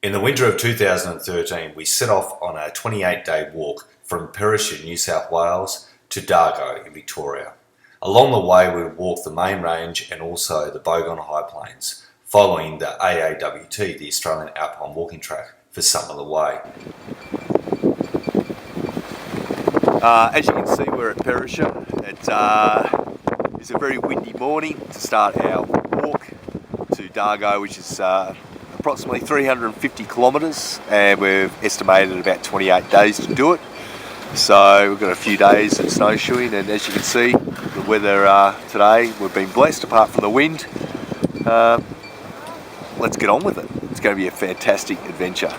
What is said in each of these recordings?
In the winter of 2013, we set off on a 28-day walk from Perisher, New South Wales to Dargo in Victoria. Along the way, we walked the main range and also the Bogon High Plains, following the AAWT, the Australian Alpine Walking Track, for some of the way. As you can see, we're at Perisher. It's a very windy morning to start our walk to Dargo, which is approximately 350 kilometres, and we've estimated about 28 days to do it. So we've got a few days of snowshoeing, and as you can see, the weather today, we've been blessed apart from the wind. Let's get on with it. It's going to be a fantastic adventure.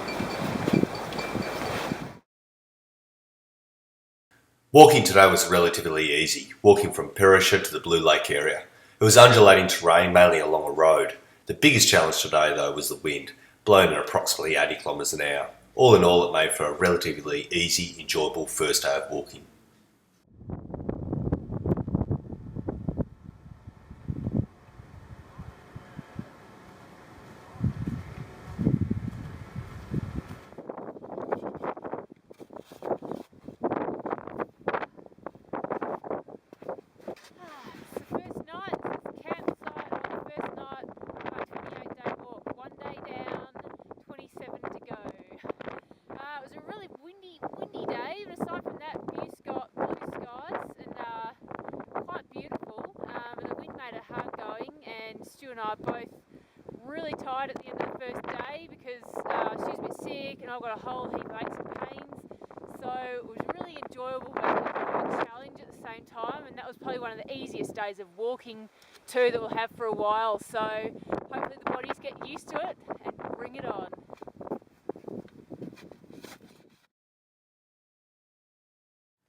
Walking today was relatively easy, walking from Perisher to the Blue Lake area. It was undulating terrain, mainly along a road. The biggest challenge today, though, was the wind, blowing at approximately 80 kilometres an hour. All in all, it made for a relatively easy, enjoyable first day of walking. And I both really tired at the end of the first day because she was a bit sick and I've got a whole heap of aches and pains. So it was really enjoyable but a challenge at the same time, and that was probably one of the easiest days of walking too that we'll have for a while. So hopefully the bodies get used to it and bring it on.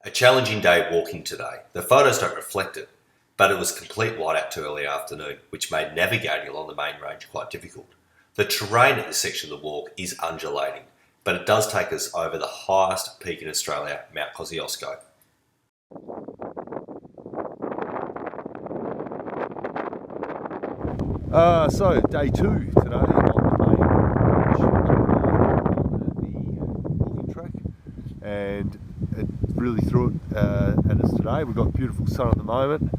A challenging day walking today. The photos don't reflect it, but it was complete whiteout to early afternoon, which made navigating along the main range quite difficult. The terrain at this section of the walk is undulating, but it does take us over the highest peak in Australia, Mount Kosciuszko. So day 2 today on the main range on the walking track, and it really threw it at us today. We've got beautiful sun at the moment.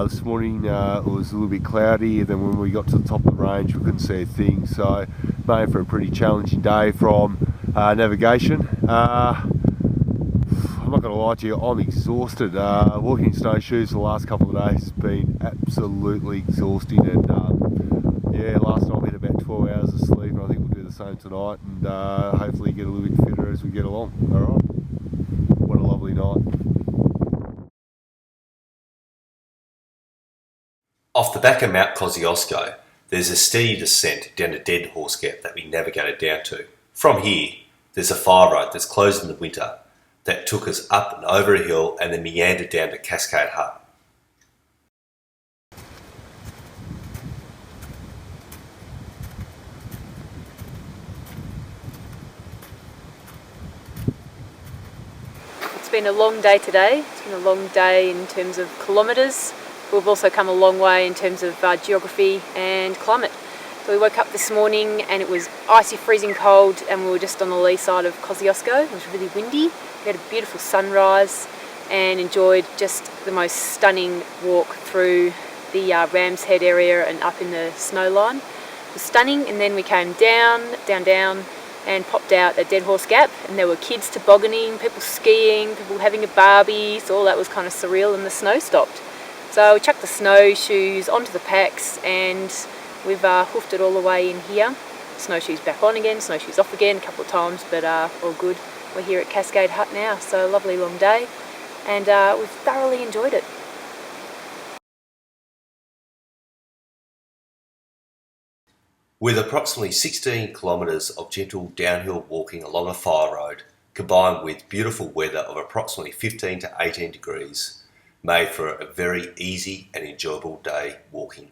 This morning it was a little bit cloudy, and then when we got to the top of the range we couldn't see a thing, so made for a pretty challenging day from navigation. I'm not going to lie to you, I'm exhausted. Walking in snowshoes the last couple of days has been absolutely exhausting, and yeah, last night we had about 12 hours of sleep, and I think we'll do the same tonight, and hopefully get a little bit fitter as we get along. Alright, what a lovely night. Off the back of Mount Kosciuszko, there's a steady descent down a dead horse gap that we navigated down to. From here, there's a fire road that's closed in the winter that took us up and over a hill and then meandered down to Cascade Hut. It's been a long day today. It's been a long day in terms of kilometres. We've also come a long way in terms of geography and climate. So we woke up this morning and it was icy, freezing cold, and we were just on the lee side of Kosciuszko. It was really windy. We had a beautiful sunrise and enjoyed just the most stunning walk through the Ram's Head area and up in the snow line. It was stunning, and then we came down, and popped out at Dead Horse Gap, and there were kids tobogganing, people skiing, people having a barbie, so all that was kind of surreal, and the snow stopped. So we chucked the snowshoes onto the packs, and we've hoofed it all the way in here. Snowshoes back on again, snowshoes off again a couple of times, but all good. We're here at Cascade Hut now, so a lovely long day, and we've thoroughly enjoyed it. With approximately 16 kilometres of gentle downhill walking along a fire road, combined with beautiful weather of approximately 15 to 18 degrees, made for a very easy and enjoyable day walking.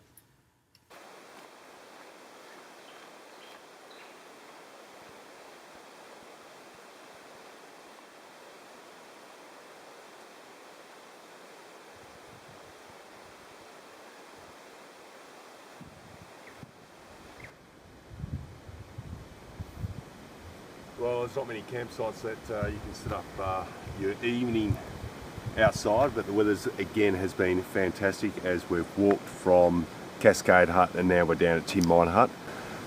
Well, there's not many campsites that you can set up your evening outside, but the weather again has been fantastic as we've walked from Cascade Hut and now we're down at Tin Mine Hut.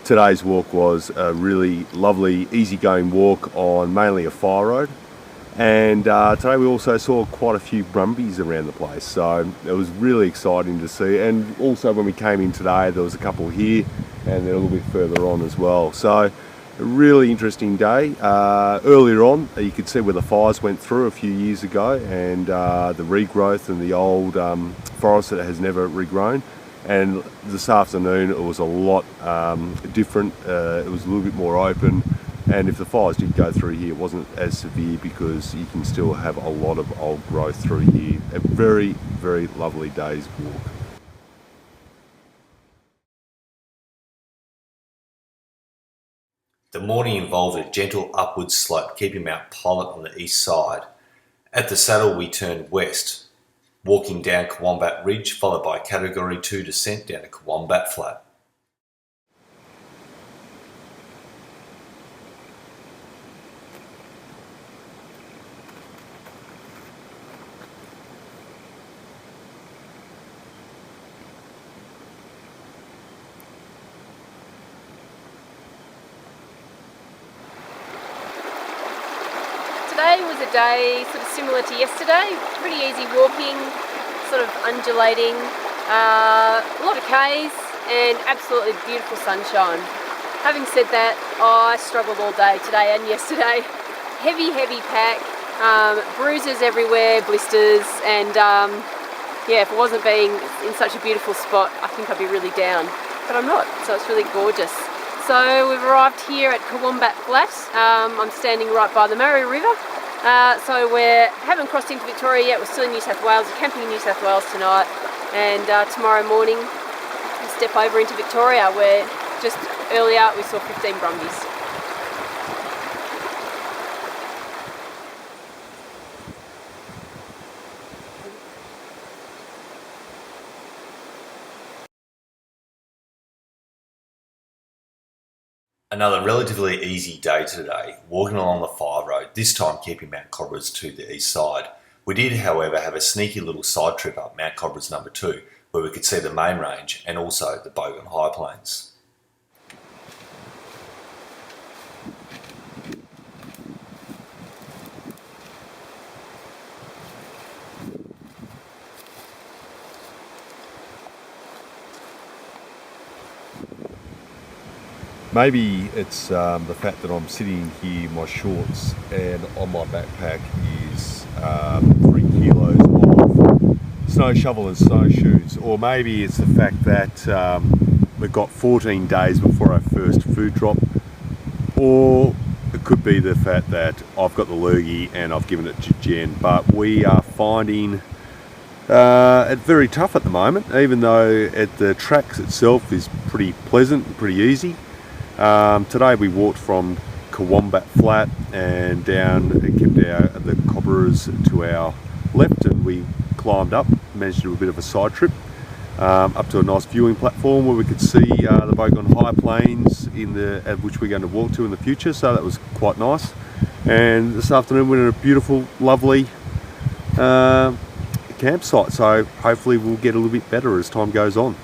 Today's walk was a really lovely, easygoing walk on mainly a fire road, and today we also saw quite a few brumbies around the place, so it was really exciting to see. And also when we came in today, there was a couple here and they're a little bit further on as well. So a really interesting day. Earlier on you could see where the fires went through a few years ago, and the regrowth and the old forest that has never regrown. And this afternoon it was a lot different. It was a little bit more open, and if the fires did go through here, it wasn't as severe because you can still have a lot of old growth through here. A very, very lovely day's walk. The morning involved a gentle upward slope, keeping Mount Pilot on the east side. At the saddle we turned west, walking down Cowombat Ridge, followed by Category 2 descent down to Cowombat Flat. Today was a day sort of similar to yesterday, pretty easy walking, sort of undulating, a lot of Ks and absolutely beautiful sunshine. Having said that, I struggled all day today and yesterday. Heavy pack, bruises everywhere, blisters, and yeah, if it wasn't being in such a beautiful spot, I think I'd be really down, but I'm not, so it's really gorgeous. So we've arrived here at Cowombat Flat. I'm standing right by the Murray River. So we haven't crossed into Victoria yet. We're still in New South Wales. We're camping in New South Wales tonight, and tomorrow morning we'll step over into Victoria, where just earlier we saw 15 brumbies. Another relatively easy day today, walking along the fire road, this time keeping Mount Cobberas to the east side. We did, however, have a sneaky little side trip up Mount Cobberas number 2, where we could see the main range and also the Bogan High Plains. Maybe it's the fact that I'm sitting here in my shorts and on my backpack is 3 kilos of snow shovel and snowshoes, or maybe it's the fact that we've got 14 days before our first food drop, or it could be the fact that I've got the lurgy and I've given it to Jen. But we are finding it very tough at the moment, even though the tracks itself is pretty pleasant and pretty easy. Today we walked from Cowombat Flat and down and kept the Cobberas to our left, and we climbed up, managed to do a bit of a side trip up to a nice viewing platform where we could see the Bogan High Plains which we're going to walk to in the future, so that was quite nice. And this afternoon we're in a beautiful, lovely campsite, so hopefully we'll get a little bit better as time goes on.